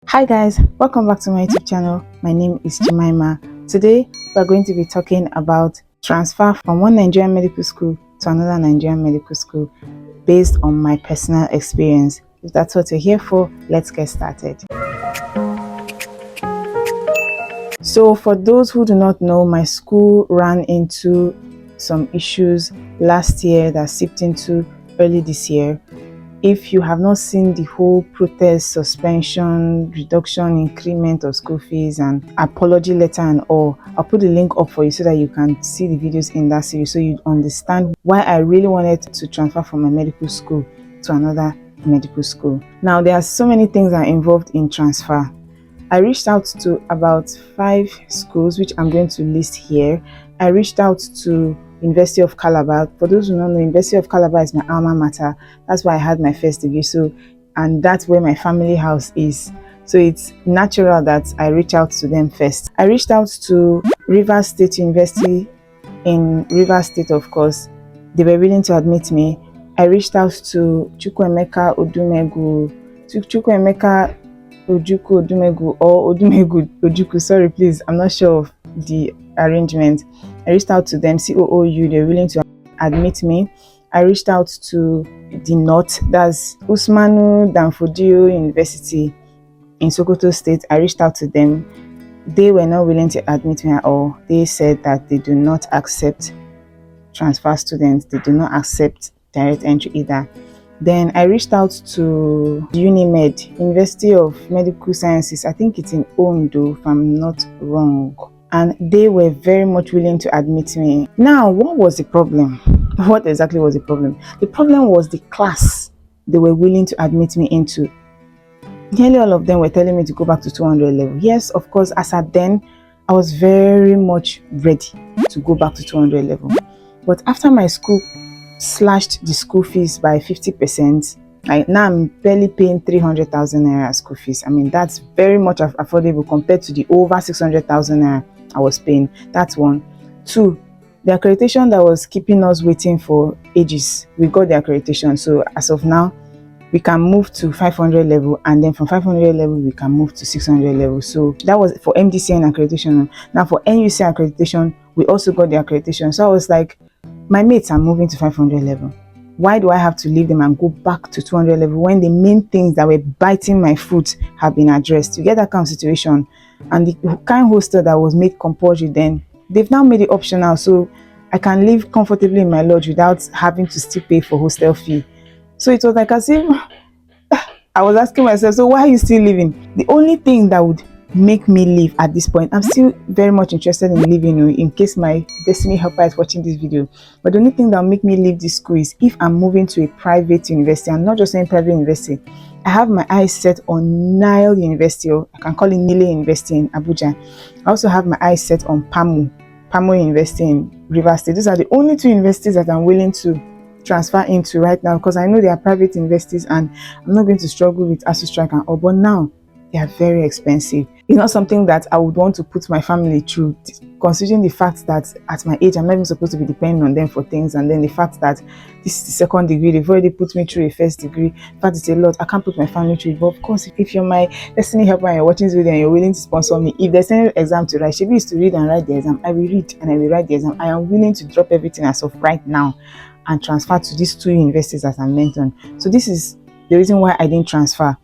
Hi guys, welcome back to my YouTube channel. My name is Jemima. Today we're going to be talking about transfer from one Nigerian medical school to another Nigerian medical school based on my personal experience. If that's what you're here for, let's get started. So for those who do not know, my school ran into some issues last year that seeped into early this year. If you have not seen the whole protest, suspension, reduction, increment of school fees and apology letter and all, I'll put the link up for you so that you can see the videos in that series so you understand why I really wanted to transfer from my medical school to another medical school. Now, there are so many things that are involved in transfer. I reached out to about 5 schools, which I'm going to list here. I reached out to University of Calabar. For those who don't know, University of Calabar is my alma mater. That's why I had my first degree. And that's where my family house is. So it's natural that I reach out to them first. I reached out to Rivers State University in Rivers State, of course. They were willing to admit me. I reached out to Chukwuemeka Odumegu or Odumegu Ojukwu, sorry please, I'm not sure of the arrangement. I reached out to them, COOU, they're willing to admit me. I reached out to the North, that's Usmanu Danfodio University in Sokoto State. I reached out to them. They were not willing to admit me at all. They said that they do not accept transfer students, they do not accept direct entry either. Then I reached out to UNIMED, University of Medical Sciences. I think it's in Ondo, if I'm not wrong. And they were very much willing to admit me. Now, what was the problem? What exactly was the problem? The problem was the class they were willing to admit me into. Nearly all of them were telling me to go back to 200 level. Yes, of course, as at then, I was very much ready to go back to 200 level. But after my school slashed the school fees by 50%, now I'm barely paying 300,000 naira school fees. I mean, that's very much affordable compared to the over 600,000 naira I was paying. That's one. Two, the accreditation that was keeping us waiting for ages, we got the accreditation. So as of now, we can move to 500 level, and then from 500 level we can move to 600 level. So that was for MDCN accreditation. Now for NUC accreditation, we also got the accreditation. So I was like, my mates are moving to 500 level. Why do I have to leave them and go back to 200 level when the main things that were biting my foot have been addressed? You get that kind of situation. And the kind hostel that was made compulsory then, they've now made it optional, so I can live comfortably in my lodge without having to still pay for hostel fee. So it was like as if I was asking myself, so why are you still living? The only thing that would make me leave at this point, I'm still very much interested in leaving, in case my destiny helper is watching this video, but the only thing that will make me leave this school is if I'm moving to a private university. I'm not just saying private university. I have my eyes set on Nile University, or I can call it Nile University in Abuja. I also have my eyes set on Pamo University in Rivers State. These are the only 2 universities that I'm willing to transfer into right now, because I know they are private universities and I'm not going to struggle with ASU strike and all, but now they are very expensive. It's not something that I would want to put my family through, considering the fact that at my age I'm not even supposed to be depending on them for things, and then the fact that this is the second degree, they've already put me through a first degree. In fact, it's a lot. I can't put my family through it. But of course, if you're my destiny helper and you're watching this video and you're willing to sponsor me, if there's any exam to write, Shebi is to read and write the exam, I will read and I will write the exam. I am willing to drop everything as of right now and transfer to these 2 universities that I mentioned. So this is the reason why I didn't transfer.